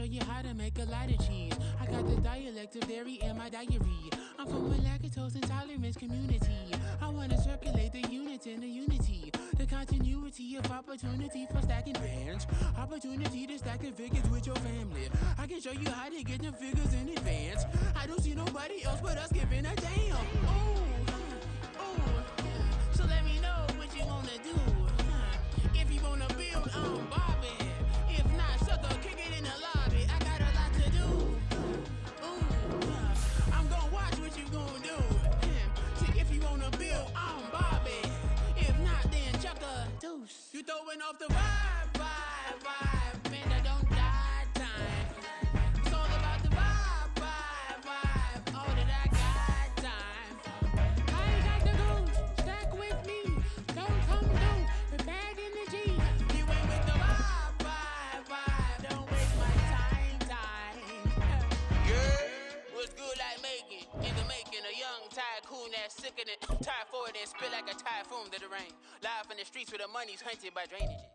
show you how to make a lot of cheese. I got the dialect of dairy in my diary. I'm from a lactose intolerance community. I wanna circulate the units in the unity. The continuity of opportunity for stacking bands. Opportunity to stack the figures with your family. I can show you how to get the figures in advance. I don't see nobody else but us giving a damn. Ooh, so let me know what you wanna do. If you wanna build, I'm Bobby. If not, sucker, kick it in the lobby. I got a lot to do. Ooh, I'm gonna watch what you gonna do. See, if you wanna build, I'm Bobby. If not, then chuck a deuce. You throwing off the vibe, vibe, vibe. Man, I don't die time. It's all about the vibe, vibe, vibe. All that I got time. I ain't got the goose. Stack with me. Don't come through. The bag in the G. You ain't with the vibe, vibe, vibe. Don't waste my time. Yeah, what's good like making? In the making, a young tycoon that's sicker than typhoid and spit like a typhoon to the rain. Live in the streets where the money's hunted by drainages.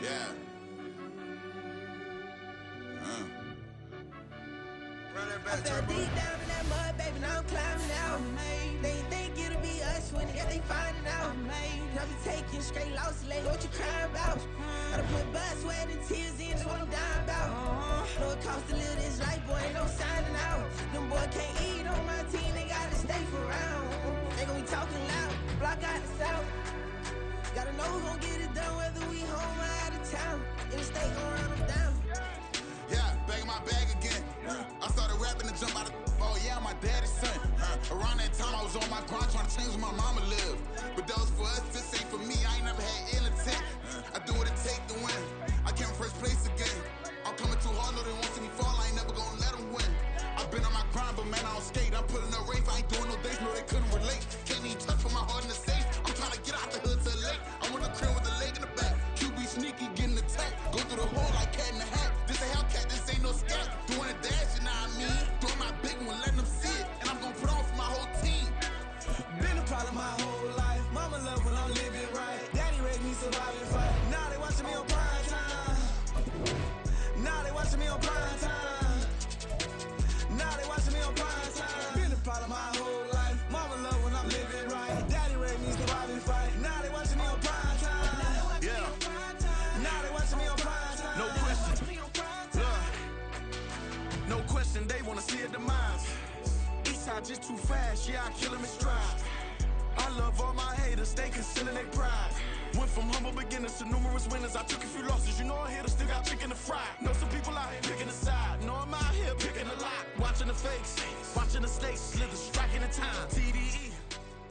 Yeah. I fell deep down in that mud, baby, now I'm climbing out. They think it'll be us when they finding out. I be taking straight losses, lady, what you crying about? Gotta put blood, sweat, and tears in, that's what I'm dying about. Know it costs to live this life, boy, ain't no signing out. Them boy can't eat on my team, they gotta stay for round. They gon' be talking loud, block out the south. Gotta know who gon' get it done, whether we home or out of town. In the state gon' run them down. Yeah, back in my bag again. I started rapping and jump out of oh yeah, my daddy's son. Around that time I was on my grind trying to change where my mama lived. But that was for us, this ain't for me. I ain't never had ill intent. I do what it take to win. I came first place again. I'm coming too hard, no they won't see me fall. I ain't never gonna let them win. I've been on my grind, but man I don't skate. I'm putting up race, I ain't doing no days, no they couldn't relate. Can't even touch for my heart in the safe. I'm trying to get out the hood to the lake. I'm on the crib with the leg in the back. QB sneaky, getting attacked. Go through the hole like cat in the hat. This a Hellcat, this ain't no scat. Doing a dash, you know what I mean? Doing my big one, letting them see it. And I'm gonna put on for my whole team. Been a problem my whole life. Mama love when I'm living right. Daddy raised me survive and fight. Now they watching me on prime time. Now they watching me on prime time. Now they watching me on prime time. Been a problem my whole life. Mama love when I'm living right. Daddy raised me survive and fight. Now they watching me on prime time. Yeah. Now they watching me on prime time. No question. Look. No question, they wanna see a demise. Eastside just too fast, yeah, I kill him in stride. I love all my haters, they concealing their pride. Went from humble beginners to numerous winners. I took a few losses, you know I hit them, still got chicken to fry. Know some people out here picking a side. Know I'm out here picking a lot. Watching the fakes, watching the stakes, slither, striking the time. TDE,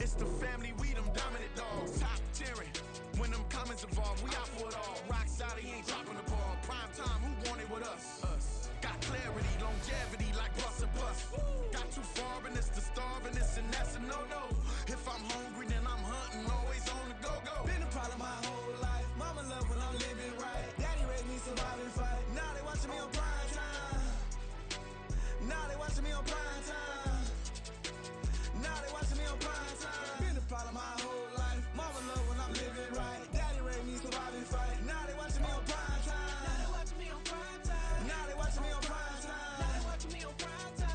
it's the family, we them dominant dogs. Top tiering, when them comments involved, we out for it all. Rock solid, he ain't dropping the ball. Prime time, who want it with us? Us. Got clarity, longevity, like bus and bus. Got too far in this to starve in this, and that's a no-no. If I'm hungry, then I'm hunting, always on the go-go. Been a problem my whole life. Mama love when I'm living right. Daddy raised me survive and fight. Now they watching me on prime time. Now they watching me on prime time. Now they watching me on prime time. Been a problem my whole life. Mama love when I'm living right. Daddy raised me survive and fight. Now they watching me on prime time. Now they watching me on prime time. Now they watching me on prime time. Now they watching me on prime time.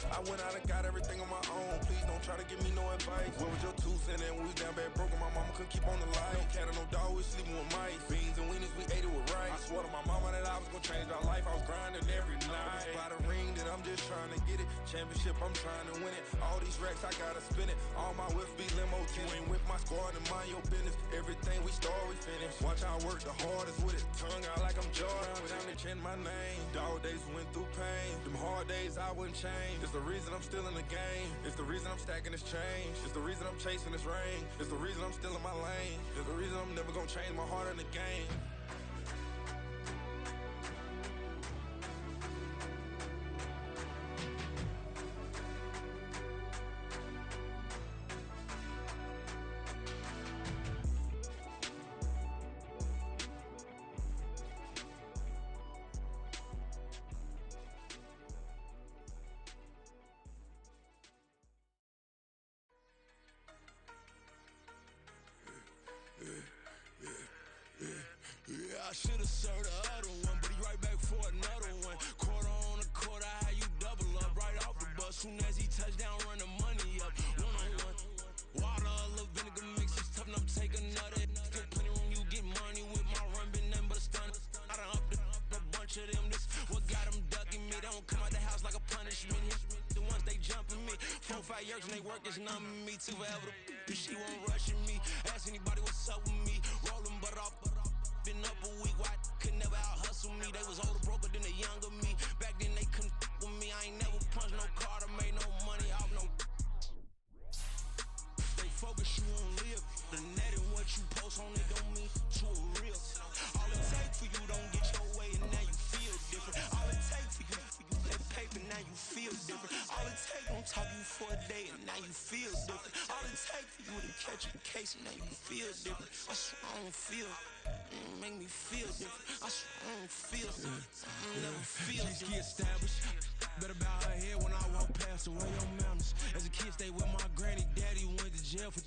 I went out and got everything on my own. Please don't try to give me no advice. What was your 2 cents and we was down bad broke and my mama couldn't keep on the light. No cat or no dog, we sleeping with mice. Beans and weenies, we ate it with rice. I swore to my mama that I was gonna change my life. I was grinding every night. By the ring that I'm just trying to get it. Championship, I'm trying to win it. All these racks, I gotta spin it. All my whips be limo. You ain't with my squad and mind your business. Everything we start, we finish. Watch I work the hardest with it. Tongue out like I'm Jordan. Down they chant my name. Dog days went through pain. Them hard days I wouldn't change. It's the reason I'm still in the game. It's the reason I'm stacking this change. It's the reason I'm chasing this ring. It's the reason I'm still in my lane. It's the reason I'm never gonna change my heart in the game. Yeah, I should've served the other one, but he right back for another one. Quarter on a quarter, how you double up right off the bus. Soon as he touch down, run the money up. One-on-one. Water, a little vinegar mix, it's tough enough to take another. Still plenty room, you get money with my run, been nothing but a stun. I done up a bunch of them, this what got them ducking me. They don't come out the house like a punishment. The ones they jumping me. 4, 5 years and they work is numbing me. Too forever, she won't rushing me. Ask anybody what's up with me. Rolling butt off. Been up a week, why could never out hustle me? They was older, broker than the younger me. Back then they couldn't with me. I ain't never punched no card or made no money off no. They focus, you won't live. The net and what you post on it don't mean to a real. All it take for you don't get your way and now you feel different. All it take for you that paper, now you feel different. All it take don't talk you for a day and now you feel different. All it take for you to catch a case and now you feel different. I swear I don't feel. Make me feel different. I swear I don't feel different. I never feel different. Get established. Better bow her head when I walk past the way your manners. As a kid, stayed with my granny. Daddy went to jail for.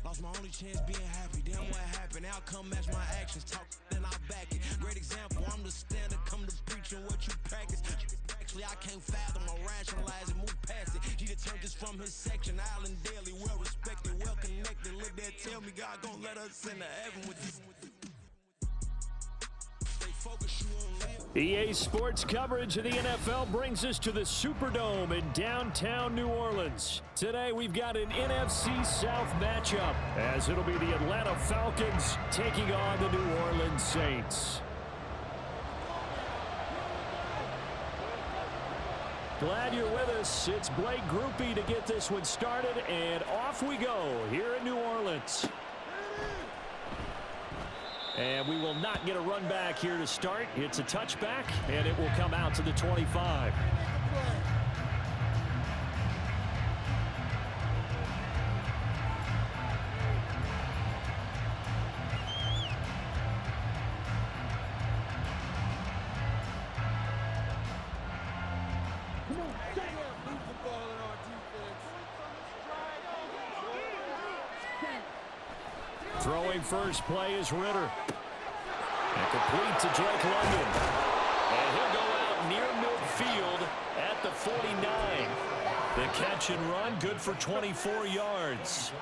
Lost my only chance being happy. Damn what happened. Outcome match my actions. Talk then and I back it. Great example, I'm the standard, come to preaching what you practice. Actually, I can't fathom or rationalize and move past it. Jeter turned this from his section, Island Daily, well respected, well connected. Look there, tell me God gon' let us into heaven with this. EA Sports coverage of the NFL brings us to the Superdome in downtown New Orleans. Today we've got an NFC South matchup, as it'll be the Atlanta Falcons taking on the New Orleans Saints. Glad you're with us. It's Blake Groupie to get this one started, and off we go here in New Orleans. And we will not get a run back here to start. It's a touchback, and it will come out to the 25. Throwing first play is Ritter. And complete to Drake London. And he'll go out near midfield at the 49. The catch and run, good for 24 yards.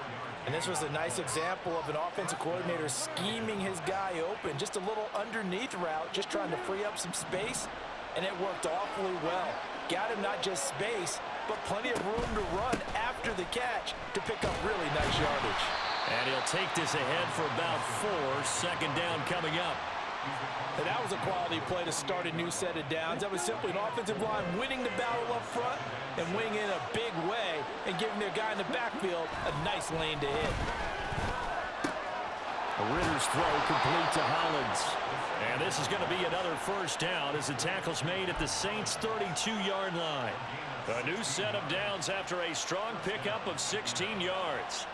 And this was a nice example of an offensive coordinator scheming his guy open. Just a little underneath route, just trying to free up some space. And it worked awfully well. Got him not just space, but plenty of room to run after the catch to pick up really nice yardage. And he'll take this ahead for about 4. Second down coming up. And that was a quality play to start a new set of downs. That was simply an offensive line winning the battle up front and winning in a big way and giving their guy in the backfield a nice lane to hit. Ritter's throw complete to Hollins. And this is going to be another first down as the tackle's made at the Saints' 32-yard line. A new set of downs after a strong pickup of 16 yards.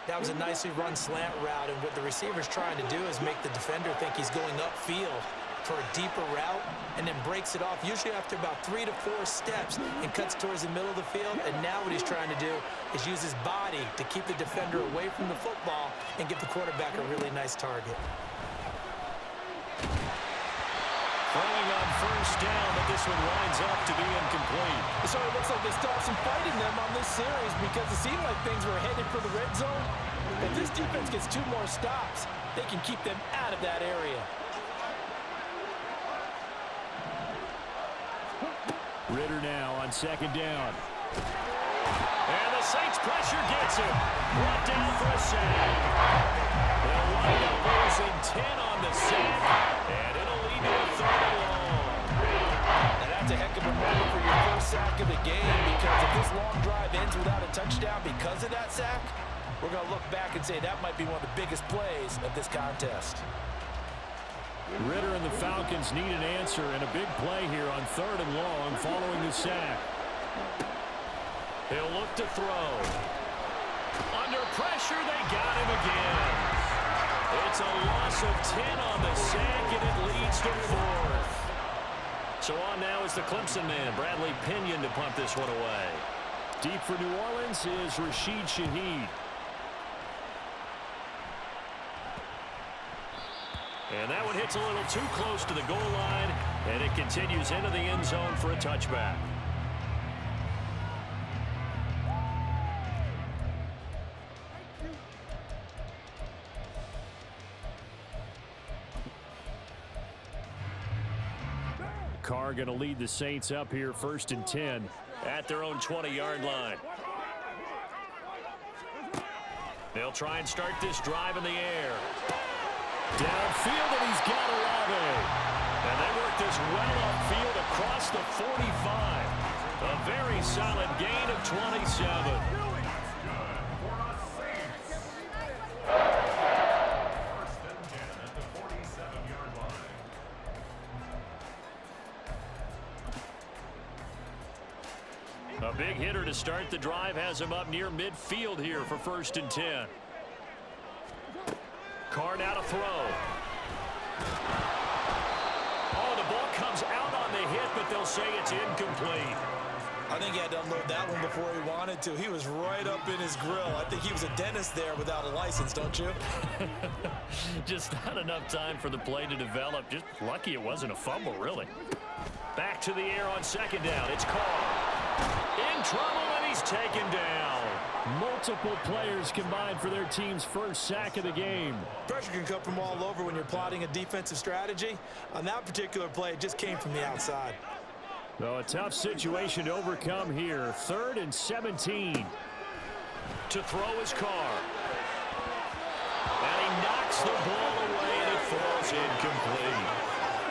That was a nicely run slant route, and what the receiver's trying to do is make the defender think he's going upfield for a deeper route, and then breaks it off, usually after about 3 to 4 steps, and cuts towards the middle of the field. And now what he's trying to do is use his body to keep the defender away from the football and give the quarterback a really nice target. Throwing on first down, but this one winds up to be incomplete. So it looks like they still have some fight in them on this series, because it seemed like things were headed for the red zone. If this defense gets 2 more stops, they can keep them out of that area. Ritter now on second down. And the Saints pressure gets him. Brought down for a sack. They'll wind up losing 10 on the sack, and it'll lead to a 3rd and long. And that's a heck of a moment for your first sack of the game, because if this long drive ends without a touchdown because of that sack, we're going to look back and say that might be one of the biggest plays of this contest. Ritter and the Falcons need an answer, and a big play here on 3rd and long following the sack. He'll look to throw. Under pressure, they got him again. It's a loss of 10 on the sack, and it leads to 4th. So on now is the Clemson man, Bradley Pinion, to punt this one away. Deep for New Orleans is Rashid Shaheed. And that one hits a little too close to the goal line, and it continues into the end zone for a touchback. Carr going to lead the Saints up here 1st and 10 at their own 20-yard line. They'll try and start this drive in the air. Downfield, and he's got Olave. And they work this well upfield across the 45. A very solid gain of 27. A big hitter to start the drive has him up near midfield here for 1st and 10. Carr now to throw. Oh, the ball comes out on the hit, but they'll say it's incomplete. I think he had to unload that one before he wanted to. He was right up in his grill. I think he was a dentist there without a license, don't you? Just not enough time for the play to develop. Just lucky it wasn't a fumble, really. Back to the air on second down. It's Carr. In trouble, and he's taken down. Multiple players combined for their team's first sack of the game. Pressure can come from all over when you're plotting a defensive strategy. On that particular play, it just came from the outside. So a tough situation to overcome here. 3rd and 17. To throw his Carr. And he knocks the ball away, and it falls incomplete.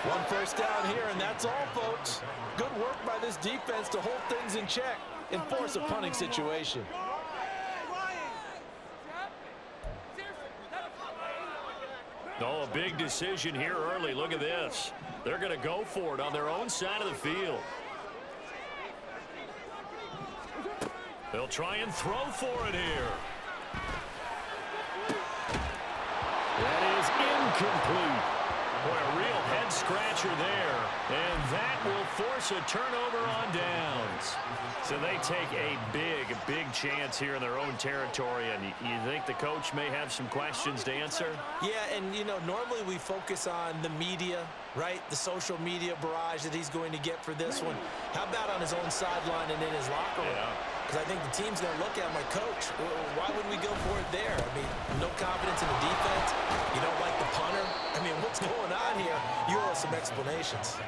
1 first down here, and that's all, folks. Good work by this defense to hold things in check and force a punting situation. Oh, a big decision here early. Look at this. They're going to go for it on their own side of the field. They'll try and throw for it here. That is incomplete. Boy, a real head-scratcher there. And that will force a turnover on downs. So they take a big chance here in their own territory. And you think the coach may have some questions to answer? Yeah, and, you know, normally we focus on the media, right? The social media barrage that he's going to get for this one. How about on his own sideline and in his locker room? Because I think the team's going to look at my coach. Why would we go for it there? I mean, no confidence in the defense. You don't like the punter. I mean, what's going on here? You owe us some explanations.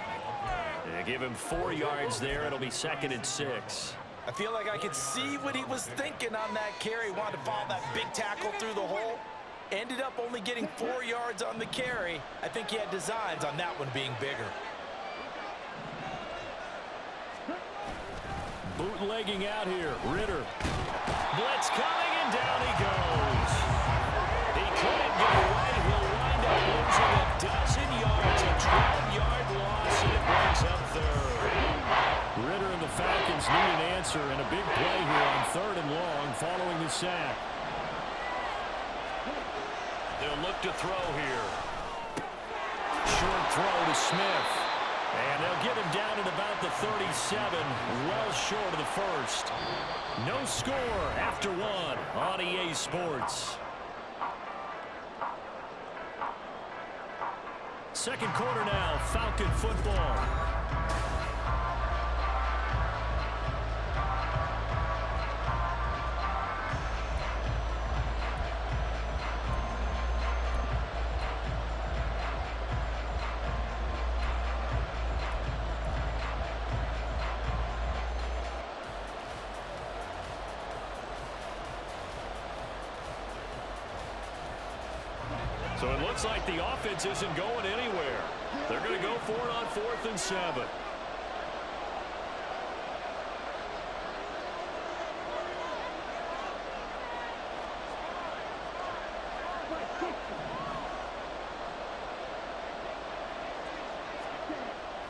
They give him 4 yards there. It'll be 2nd and 6. I feel like I could see what he was thinking on that carry. Wanted to follow that big tackle through the hole. Ended up only getting 4 yards on the carry. I think he had designs on that one being bigger. Bootlegging out here. Ritter. Blitz coming, and down he goes. He couldn't get away. He'll wind up losing a dozen yards. A 12-yard loss, and it brings up 3rd. Ritter and the Falcons need an answer, and a big play here on 3rd and long following the sack. They'll look to throw here. Short throw to Smith. And they'll get him down at about the 37, well short of the first. No score after 1 on EA Sports. Second quarter now, Falcon football. So it looks like the offense isn't going anywhere. They're going to go for it on 4th and 7.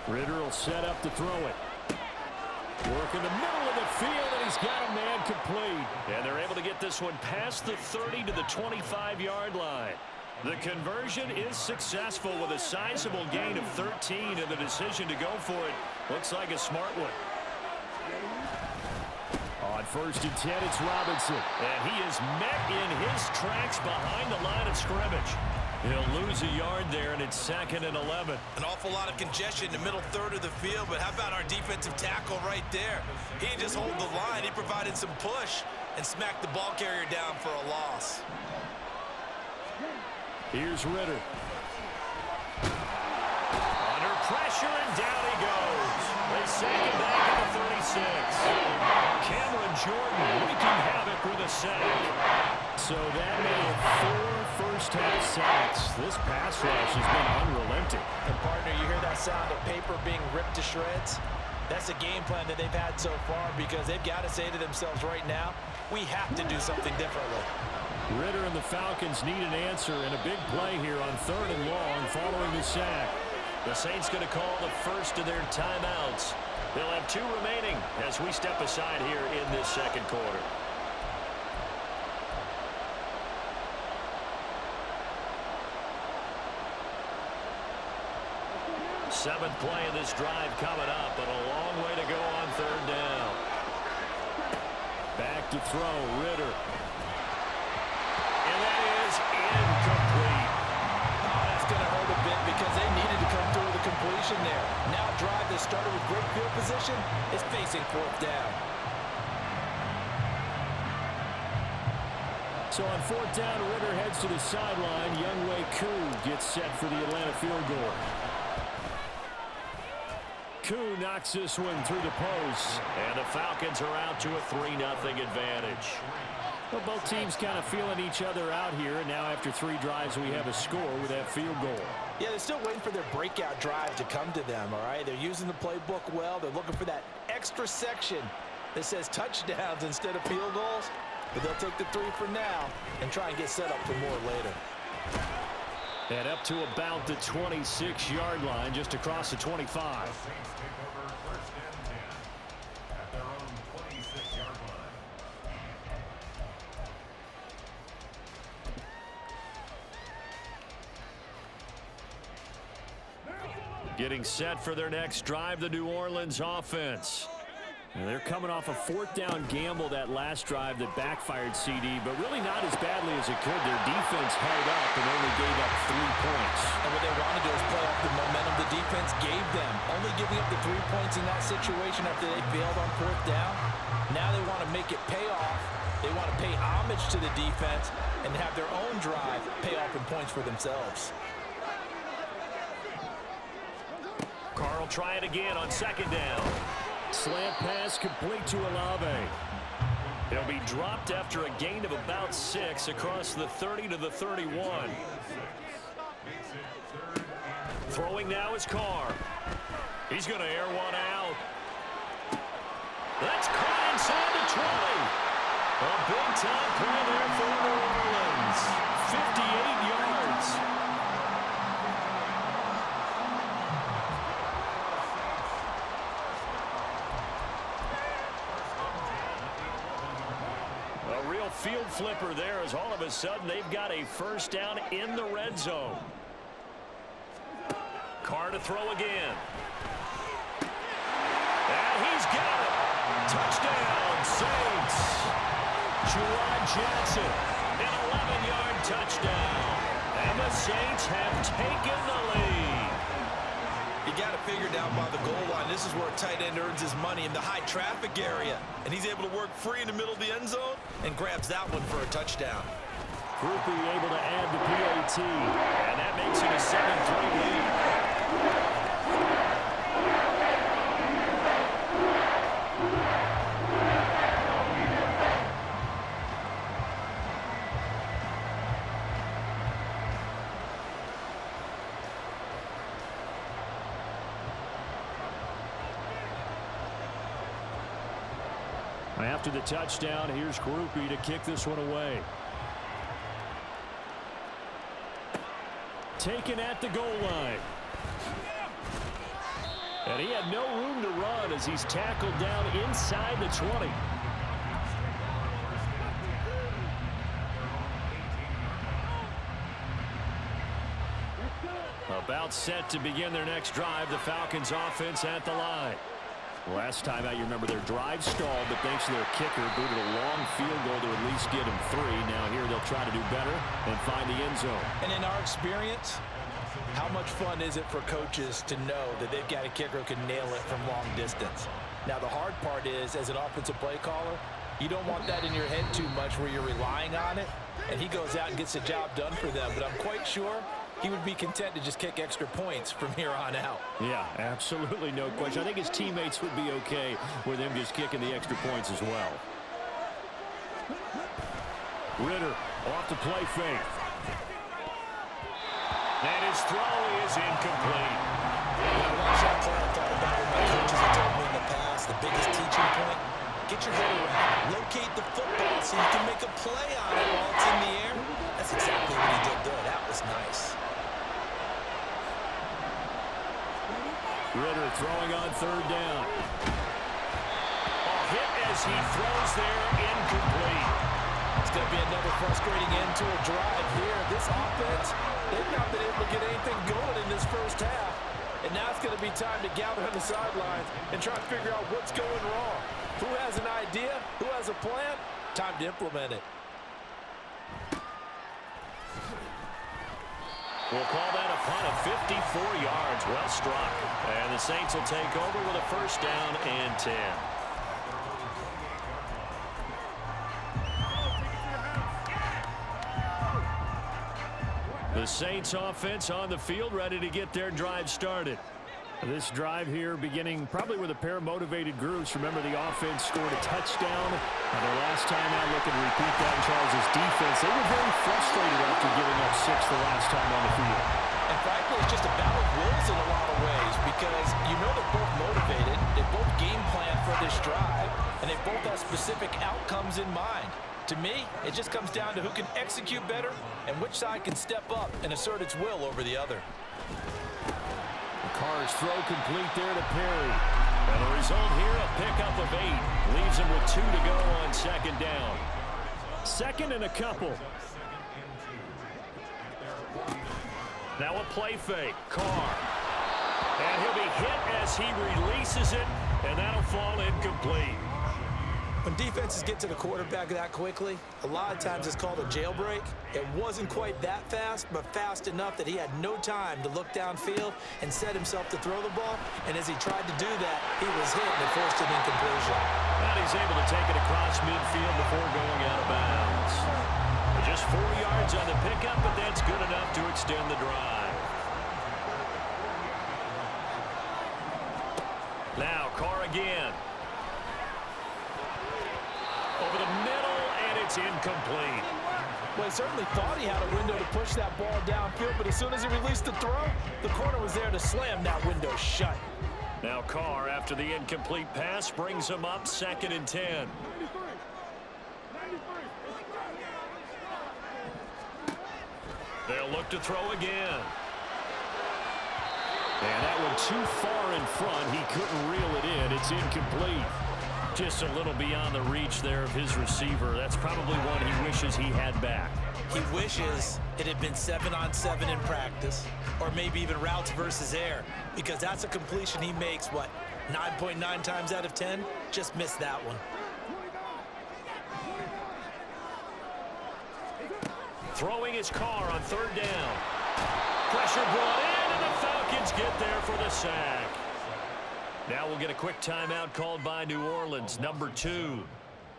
Ritter will set up to throw it. Work in the middle of the field, and he's got a man complete. And they're able to get this one past the 30 to the 25-yard line. The conversion is successful with a sizable gain of 13, and the decision to go for it looks like a smart one. On 1st and 10, it's Robinson. And he is met in his tracks behind the line of scrimmage. He'll lose a yard there, and it's 2nd and 11. An awful lot of congestion in the middle 3rd of the field, but how about our defensive tackle right there? He didn't just hold the line. He provided some push and smacked the ball carrier down for a loss. Here's Ritter. Under pressure, and down he goes. They sack him back at the 36. Cameron Jordan wreaking havoc with a sack. So that made 4 first-half sacks. This pass rush has been unrelenting. And, partner, you hear that sound of paper being ripped to shreds? That's a game plan that they've had so far because they've got to say to themselves right now, we have to do something differently. Ritter and the Falcons need an answer, and a big play here on 3rd and long following the sack. The Saints going to call the first of their timeouts. They'll have 2 remaining as we step aside here in this second quarter. Seventh play of this drive coming up, but a long way to go on 3rd down. to throw. Ritter. And that is incomplete. Oh, that's going to hurt a bit because they needed to come through with a completion there. Now a drive that started with great field position is facing fourth down. So on fourth down, Ritter heads to the sideline. Younghoe Koo gets set for the Atlanta field goal. Koo knocks this one through the post. And the Falcons are out to a 3-0 advantage. Well, both teams kind of feeling each other out here. And now after 3 drives, we have a score with that field goal. Yeah, they're still waiting for their breakout drive to come to them, all right? They're using the playbook well. They're looking for that extra section that says touchdowns instead of field goals. But they'll take the 3 for now and try and get set up for more later. And up to about the 26-yard line, just across the 25. Getting set for their next drive, the New Orleans offense. And they're coming off a fourth down gamble that last drive that backfired CD, but really not as badly as it could. Their defense held up and only gave up 3 points. And what they wanted to do is play off the momentum the defense gave them. Only giving up the 3 points in that situation after they failed on fourth down. Now they want to make it pay off. They want to pay homage to the defense and have their own drive pay off in points for themselves. Carl try it again on second down. Slant pass complete to Olave. He'll be dropped after a gain of about 6 across the 30 to the 31. Throwing now is Carr. He's going to air one out. That's caught inside the 20. A big-time play there for New Orleans. 58 yards. Field flipper there as all of a sudden they've got a first down in the red zone. Carr to throw again. And he's got it. Touchdown, Saints. Juwan Johnson, an 11-yard touchdown. And the Saints have taken the lead. You got to figure down by the goal line. This is where a tight end earns his money in the high traffic area. And he's able to work free in the middle of the end zone and grabs that one for a touchdown. Groupie able to add the PAT. And that makes it a 7-3 lead. After the touchdown, here's Groupie to kick this one away. Taken at the goal line. And he had no room to run as he's tackled down inside the 20. About set to begin their next drive, the Falcons offense at the line. Last time out, you remember their drive stalled, but thanks to their kicker, booted a long field goal to at least get him 3. Now here they'll try to do better and find the end zone. And in our experience, how much fun is it for coaches to know that they've got a kicker who can nail it from long distance? Now the hard part is, as an offensive play caller, you don't want that in your head too much where you're relying on it, and he goes out and gets the job done for them. But I'm quite sure he would be content to just kick extra points from here on out. Yeah, absolutely no question. I think his teammates would be okay with him just kicking the extra points as well. Ritter off the play fake. And his throw is incomplete. Watch that play. I thought about what my coaches have told me in the past. The biggest teaching point, get your head around. Locate the football so you can make a play on it while it's in the air. That's exactly what he did there. That was nice. Ritter throwing on third down. A hit as he throws there, incomplete. It's going to be another frustrating end to a drive here. This offense, they've not been able to get anything going in this first half. And now it's going to be time to gather on the sidelines and try to figure out what's going wrong. Who has an idea? Who has a plan? Time to implement it. We'll call that a punt of 54 yards. Well struck. And the Saints will take over with a first down and 10. The Saints offense on the field, ready to get their drive started. This drive here beginning probably with a pair of motivated groups. Remember, the offense scored a touchdown. And their last time out, look and repeat that in Charles' defense. They were very frustrated after giving up 6 the last time on the field. And frankly, it's just a battle of wills in a lot of ways because you know they're both motivated. They both game plan for this drive, and they both have specific outcomes in mind. To me, it just comes down to who can execute better and which side can step up and assert its will over the other. Carr's throw complete there to Perry. And the result here, a pickup of 8. Leaves him with 2 to go on second down. Second and a couple. Now a play fake. Carr. And he'll be hit as he releases it, and that'll fall incomplete. When defenses get to the quarterback that quickly, a lot of times it's called a jailbreak. It wasn't quite that fast, but fast enough that he had no time to look downfield and set himself to throw the ball. And as he tried to do that, he was hit and it forced an incompletion. And he's able to take it across midfield before going out of bounds. Just 4 yards on the pickup, but that's good enough to extend the drive. Now Carr again. Over the middle, and it's incomplete. Well, he certainly thought he had a window to push that ball downfield, but as soon as he released the throw, the corner was there to slam that window shut. Now Carr, after the incomplete pass, brings him up 2nd and 10. They'll look to throw again. And that one too far in front. He couldn't reel it in. It's incomplete. Just a little beyond the reach there of his receiver. That's probably one he wishes he had back. He wishes it had been 7-on-7 in practice, or maybe even routes versus air, because that's a completion he makes, 9.9 times out of 10? Just missed that one. Throwing his Carr on 3rd down. Pressure brought in, and the Falcons get there for the sack. Now we'll get a quick timeout called by New Orleans, number 2,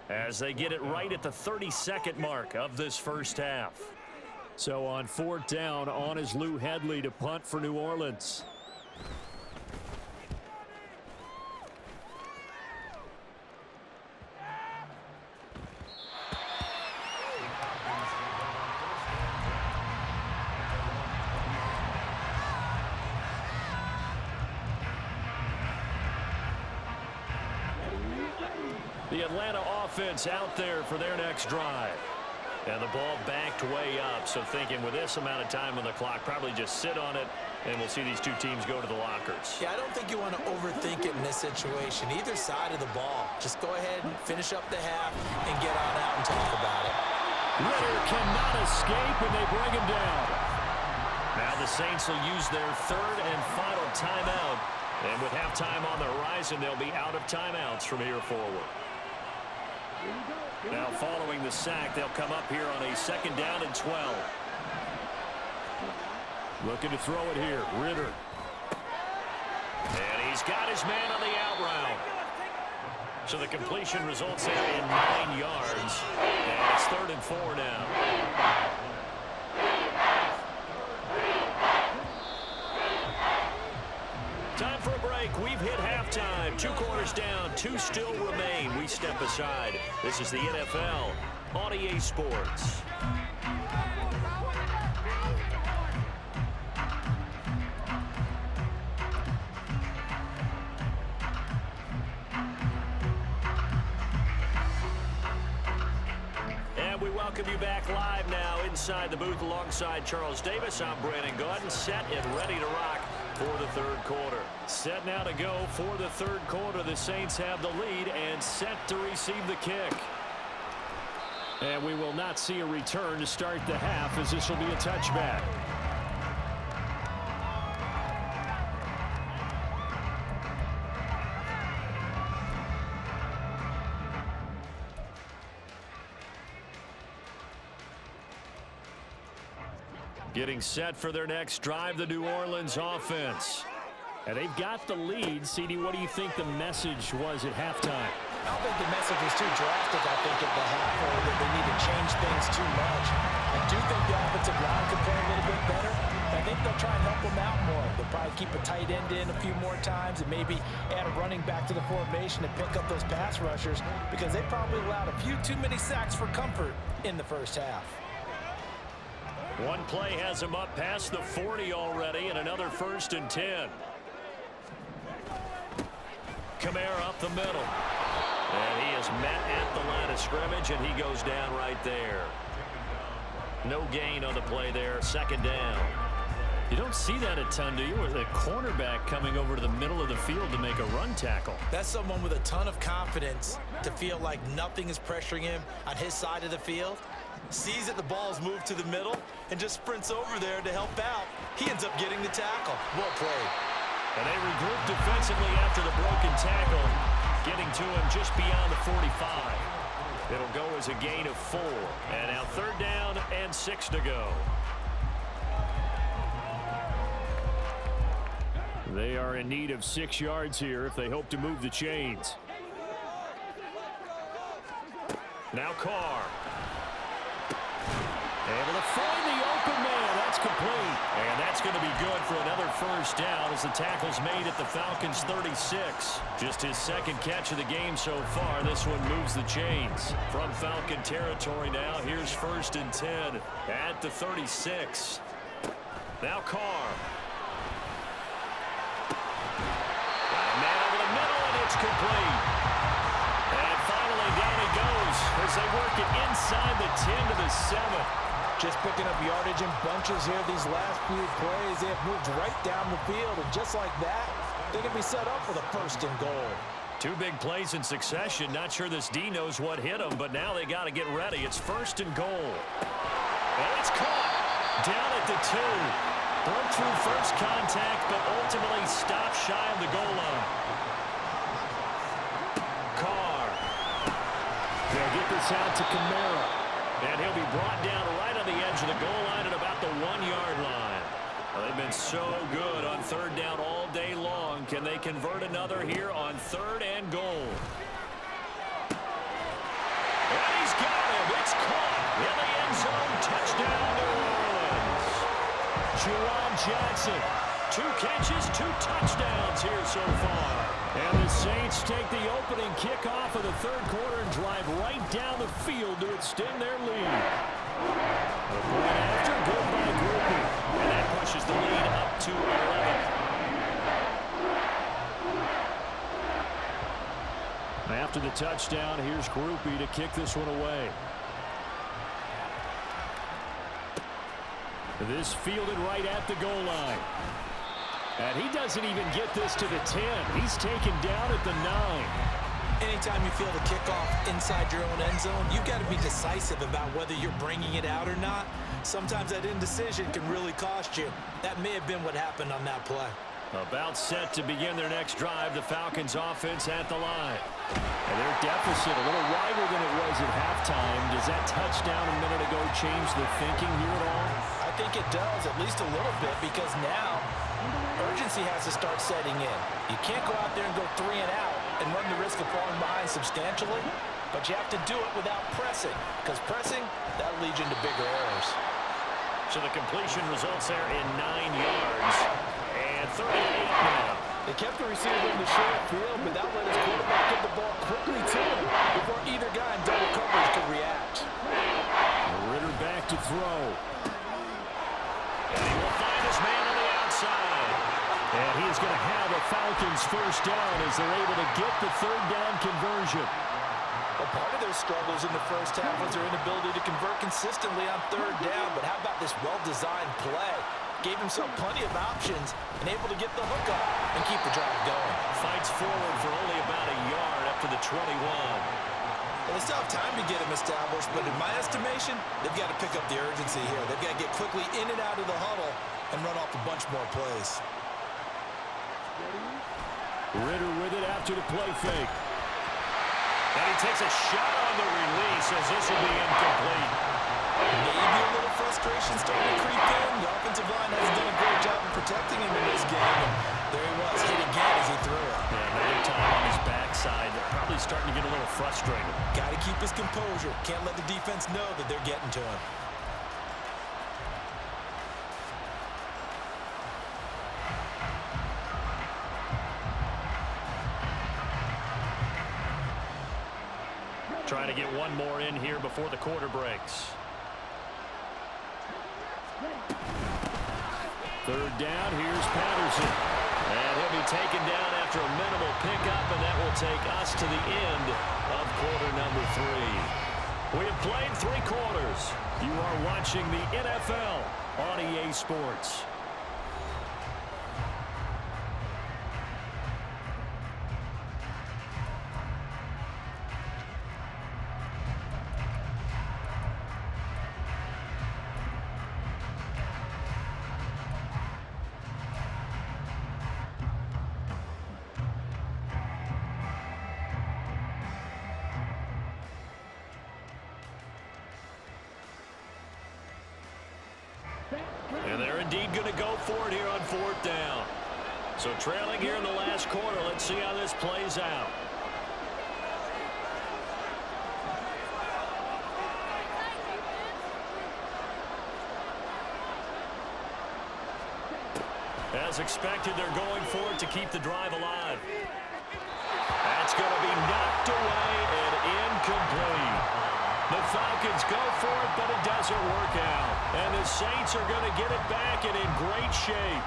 as they get it right at the 32nd mark of this first half. So on 4th down, on is Lou Hedley to punt for New Orleans. The Atlanta offense out there for their next drive. And the ball backed way up, so thinking with this amount of time on the clock, probably just sit on it, and we'll see these two teams go to the lockers. Yeah, I don't think you want to overthink it in this situation, either side of the ball. Just go ahead and finish up the half and get on out and talk about it. Ritter cannot escape, and they bring him down. Now the Saints will use their 3rd and final timeout. And with halftime on the horizon, they'll be out of timeouts from here forward. Now following the sack, they'll come up here on a 2nd down and 12. Looking to throw it here, Ritter. And he's got his man on the out route. So the completion results there in 9 yards. And it's 3rd and 4 now. Time for a break. We've hit halftime. 2 quarters down, 2 still remain. We step aside. This is the NFL on EA Sports. And we welcome you back live now inside the booth alongside Charles Davis. I'm Brandon Gaudin, set and ready to rock for the 3rd quarter. Set now to go for the 3rd quarter. The Saints have the lead and set to receive the kick. And we will not see a return to start the half, as this will be a touchback. Getting set for their next drive, the New Orleans offense. And they've got the lead. CD, what do you think the message was at halftime? I don't think the message was too drastic, I think, at the half, or that they need to change things too much. I do think the offensive line could play a little bit better. I think they'll try and help them out more. They'll probably keep a tight end in a few more times and maybe add a running back to the formation to pick up those pass rushers, because they probably allowed a few too many sacks for comfort in the first half. One play has him up past the 40 already, and another 1st and 10. Kamara up the middle. And he is met at the line of scrimmage, and he goes down right there. No gain on the play there, 2nd down. You don't see that a ton, do you? With a cornerback coming over to the middle of the field to make a run tackle. That's someone with a ton of confidence to feel like nothing is pressuring him on his side of the field. Sees that the ball's moved to the middle and just sprints over there to help out. He ends up getting the tackle. Well played. And they regroup defensively after the broken tackle, getting to him just beyond the 45. It'll go as a gain of 4. And now 3rd down and 6 to go. They are in need of 6 yards here if they hope to move the chains. Now Carr. Able to find the open man. That's complete. And that's going to be good for another 1st down as the tackle's made at the Falcons' 36. Just his 2nd catch of the game so far. This one moves the chains. From Falcon territory now, here's 1st and 10 at the 36. Now Carr. Got a man over the middle, and it's complete. And finally down he goes as they work it inside the 10 to the 7. Just picking up yardage in bunches here these last few plays. They have moved right down the field, and just like that, they can be set up with a 1st and goal. 2 big plays in succession. Not sure this D knows what hit him, but now they got to get ready. It's 1st and goal. And it's caught down at the 2. Broke through first contact, but ultimately stopped shy of the goal line. Carr. They'll get this out to Kamara. And he'll be brought down right on the edge of the goal line at about the 1-yard line. Well, they've been so good on 3rd down all day long. Can they convert another here on 3rd and goal? And he's got him. It's caught in the end zone. Touchdown, New Orleans. Juwan Johnson. 2 catches, 2 touchdowns here so far. And the Saints take the opening kickoff of the 3rd quarter and drive right down the field to extend their lead. The point after, good by Groupie. And that pushes the lead up to 11. After the touchdown, here's Groupie to kick this one away. This fielded right at the goal line. And he doesn't even get this to the 10. He's taken down at the 9. Anytime you feel the kickoff inside your own end zone, you've got to be decisive about whether you're bringing it out or not. Sometimes that indecision can really cost you. That may have been what happened on that play. About set to begin their next drive, the Falcons offense at the line. And their deficit a little wider than it was at halftime. Does that touchdown a minute ago change the thinking here at all? I think it does, at least a little bit, because now urgency has to start setting in. You can't go out there and go 3 and out and run the risk of falling behind substantially, but you have to do it without pressing, because pressing, that leads you into bigger errors. So the completion results there in 9 yards. And 38 now. They kept the receiver in the short field, but that let his quarterback get the ball quickly to him before either guy in double coverage could react. Ritter back to throw. And he will find his man on the outside. And he is going to have a Falcons 1st down as they're able to get the 3rd down conversion. Well, part of their struggles in the first half was their inability to convert consistently on 3rd down, but how about this well-designed play? Gave himself plenty of options and able to get the hook up and keep the drive going. Fights forward for only about a yard up to the 21. Well, they still have time to get him established, but in my estimation, they've got to pick up the urgency here. They've got to get quickly in and out of the huddle and run off a bunch more plays. Ritter with it after the play fake. And he takes a shot on the release as this will be incomplete. Maybe a little frustration starting to creep in. The offensive line hasn't done a great job of protecting him in this game. And there he was, hit again as he threw it. Yeah, another time on his backside. Probably starting to get a little frustrated. Got to keep his composure. Can't let the defense know that they're getting to him. Trying to get one more in here before the quarter breaks. Third down, here's Patterson. And he'll be taken down after a minimal pickup, and that will take us to the end of quarter number 3. We have played 3 quarters. You are watching the NFL on EA Sports. And they're indeed going to go for it here on 4th down. So trailing here in the last quarter. Let's see how this plays out. As expected, they're going for it to keep the drive alive. That's going to be knocked away and incomplete. The Falcons go for it, but it doesn't work out. And the Saints are going to get it back and in great shape.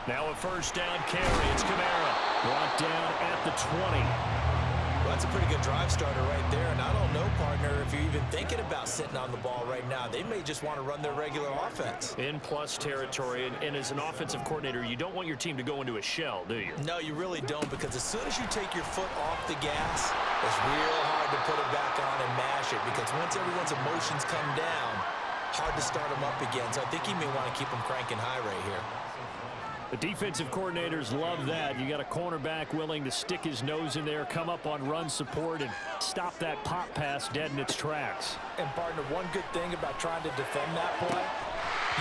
Now a first down carry. It's Kamara. Brought down at the 20. Well, that's a pretty good drive starter right there. And I don't know, partner, if you're even thinking about sitting on the ball right now. They may just want to run their regular offense. In plus territory. And as an offensive coordinator, you don't want your team to go into a shell, do you? No, you really don't, because as soon as you take your foot off the gas, it's real hard to put it back on and mash it, because once everyone's emotions come down, hard to start them up again. So I think he may want to keep them cranking high right here. The defensive coordinators love that. You got a cornerback willing to stick his nose in there, come up on run support, and stop that pop pass dead in its tracks. And, partner, one good thing about trying to defend that play,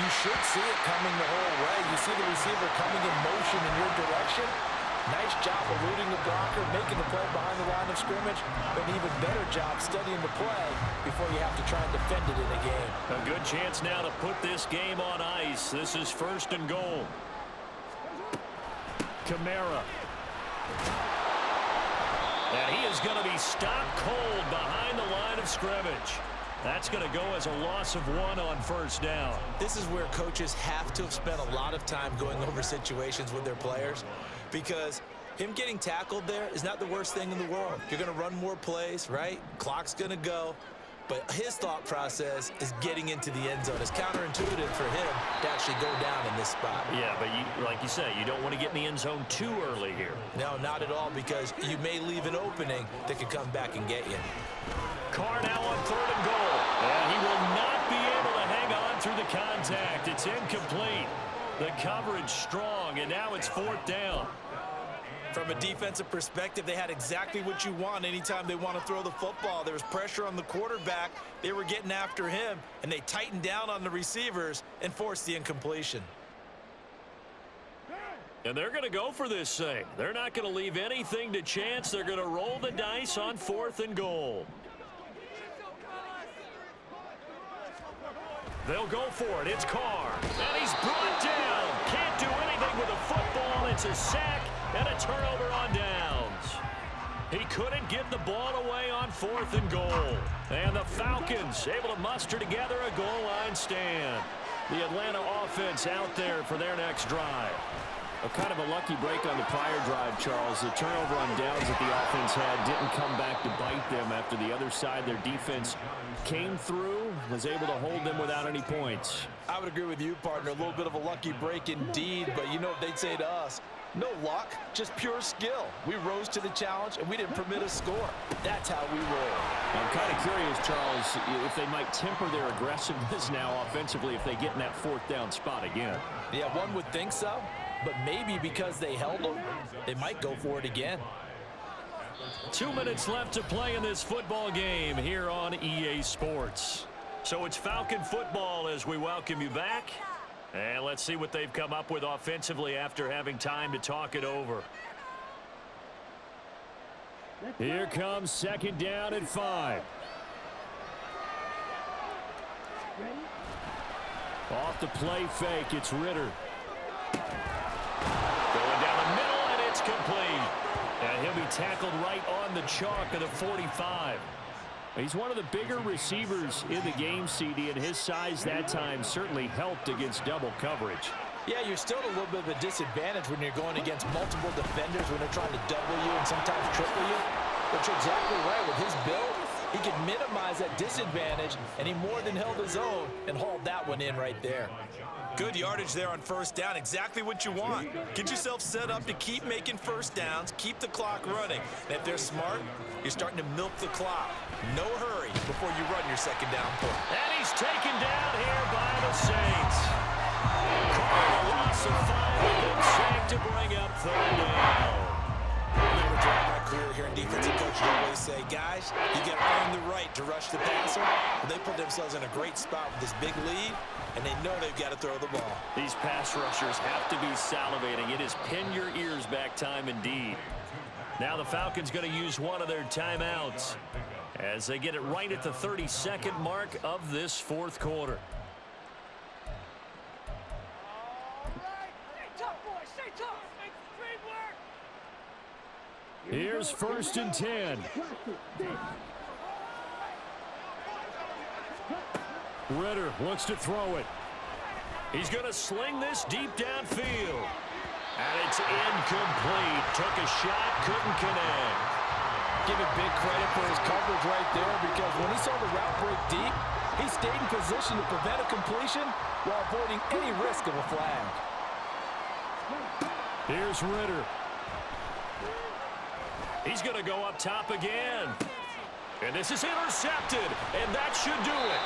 you should see it coming the whole way. You see the receiver coming in motion in your direction. Nice job eluding the blocker, making the play behind the line of scrimmage, but an even better job studying the play before you have to try and defend it in a game. A good chance now to put this game on ice. This is 1st and goal. Kamara. And he is going to be stopped cold behind the line of scrimmage. That's going to go as a loss of 1 on 1st down. This is where coaches have to have spent a lot of time going over situations with their players, because him getting tackled there is not the worst thing in the world. You're going to run more plays, right? Clock's going to go. But his thought process is getting into the end zone. It's counterintuitive for him to actually go down in this spot. Yeah, but like you say, you don't want to get in the end zone too early here. No, not at all, because you may leave an opening that could come back and get you. Carr now on 3rd and goal. And he will not be able to hang on through the contact. It's incomplete. The coverage strong, and now it's 4th down. From a defensive perspective, they had exactly what you want anytime they want to throw the football. There was pressure on the quarterback. They were getting after him, and they tightened down on the receivers and forced the incompletion. And they're going to go for this thing. They're not going to leave anything to chance. They're going to roll the dice on 4th and goal. They'll go for it. It's Carr. And he's brought down. Can't do anything with a football. It's a sack and a turnover on downs. He couldn't get the ball away on 4th and goal. And the Falcons able to muster together a goal line stand. The Atlanta offense out there for their next drive. A kind of a lucky break on the prior drive, Charles. The turnover on downs that the offense had didn't come back to bite them after the other side. Their defense came through, was able to hold them without any points. I would agree with you, partner. A little bit of a lucky break indeed, but you know what they'd say to us? No luck, just pure skill. We rose to the challenge, and we didn't permit a score. That's how we roll. I'm kind of curious, Charles, if they might temper their aggressiveness now offensively if they get in that 4th down spot again. Yeah, one would think so, but maybe because they held them, they might go for it again. 2 minutes left to play in this football game here on EA Sports. So it's Falcon football as we welcome you back. And let's see what they've come up with offensively after having time to talk it over. Here comes 2nd down and 5. Off the play fake, it's Ritter. Going down the middle, and it's complete. And he'll be tackled right on the chalk of the 45. He's one of the bigger receivers in the game, CD, and his size that time certainly helped against double coverage. Yeah, you're still at a little bit of a disadvantage when you're going against multiple defenders when they're trying to double you and sometimes triple you. But you're exactly right. With his build, he could minimize that disadvantage, and he more than held his own and hauled that one in right there. Good yardage there on 1st down. Exactly what you want. Get yourself set up to keep making 1st downs, keep the clock running. And if they're smart, you're starting to milk the clock. No hurry before you run your 2nd down point. And he's taken down here by the Saints. Calling a loss of 5, and then sacked to bring up 3rd down. Remember, throughout my career here in defensive coach, I always say, guys, you got to earn the right to rush the passer. But they put themselves in a great spot with this big lead, and they know they've got to throw the ball. These pass rushers have to be salivating. It is pin your ears back time indeed. Now the Falcons going to use one of their timeouts as they get it right at the 32nd mark of this 4th quarter. Here's 1st and 10. Ritter wants to throw it. He's going to sling this deep downfield. And it's incomplete. Took a shot, couldn't connect. Give it big credit for his coverage right there, because when he saw the route break deep, he stayed in position to prevent a completion while avoiding any risk of a flag. Here's Ritter. He's going to go up top again. And this is intercepted, and that should do it.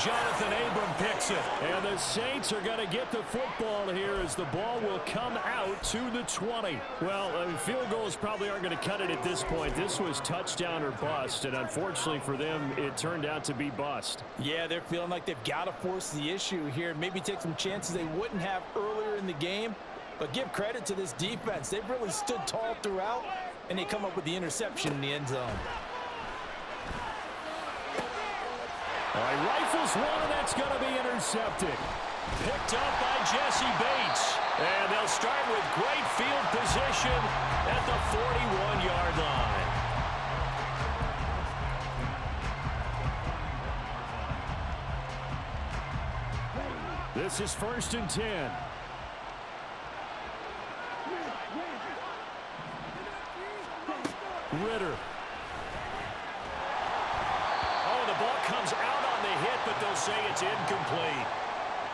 Jonathan Abram picks it. And the Saints are going to get the football here as the ball will come out to the 20. Well, field goals probably aren't going to cut it at this point. This was touchdown or bust, and unfortunately for them, it turned out to be bust. Yeah, they're feeling like they've got to force the issue here and maybe take some chances they wouldn't have earlier in the game. But give credit to this defense. They've really stood tall throughout, and they come up with the interception in the end zone. All right, rifles one, and that's going to be intercepted. Picked up by Jesse Bates. And they'll start with great field position at the 41-yard line. This is 1st and 10. Ritter. Oh, the ball comes out on the hit, but they'll say it's incomplete.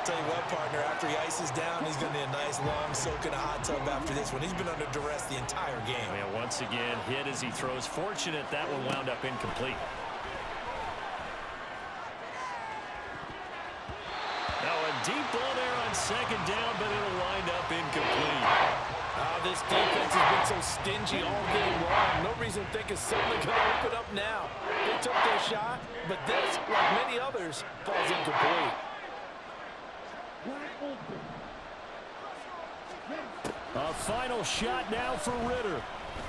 Tell you what, partner, after he ices down, he's going to need a nice long soak in a hot tub after this one. He's been under duress the entire game. And once again, hit as he throws. Fortunate that one wound up incomplete. Now a deep ball there on 2nd down, but it'll wind up incomplete. This defense has been so stingy all game long. No reason to think it's suddenly going to open up now. They took their shot, but this, like many others, falls incomplete. A final shot now for Ritter.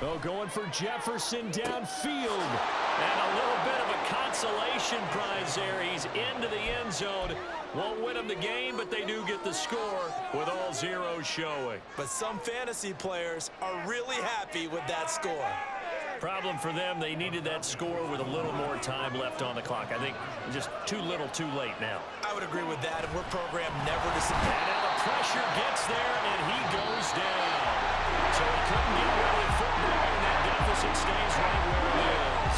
Oh, going for Jefferson downfield. And a little bit of a consolation prize there. He's into the end zone. Won't win them the game, but they do get the score with all zeros showing. But some fantasy players are really happy with that score. Problem for them, they needed that score with a little more time left on the clock. I think just too little too late now. I would agree with that, and we're programmed never to submit. And now the pressure gets there, and he goes down. So he couldn't get rid of the football, and that deficit stays right where it is.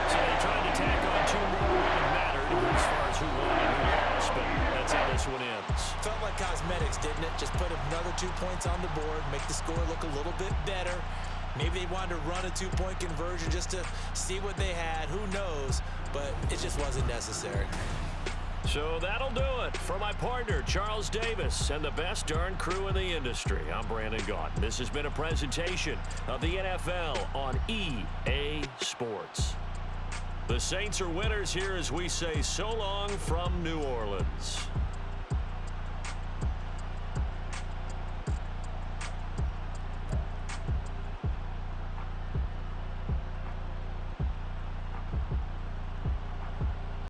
So they tried to tack on 2 more when it mattered as far as who won and who lost, but that's how this one ends. Felt like cosmetics, didn't it? Just put another 2 points on the board, make the score look a little bit better. Maybe they wanted to run a 2-point conversion just to see what they had. Who knows? But it just wasn't necessary. So that'll do it. For my partner, Charles Davis, and the best darn crew in the industry, I'm Brandon Gaudin. This has been a presentation of the NFL on EA Sports. The Saints are winners here as we say so long from New Orleans.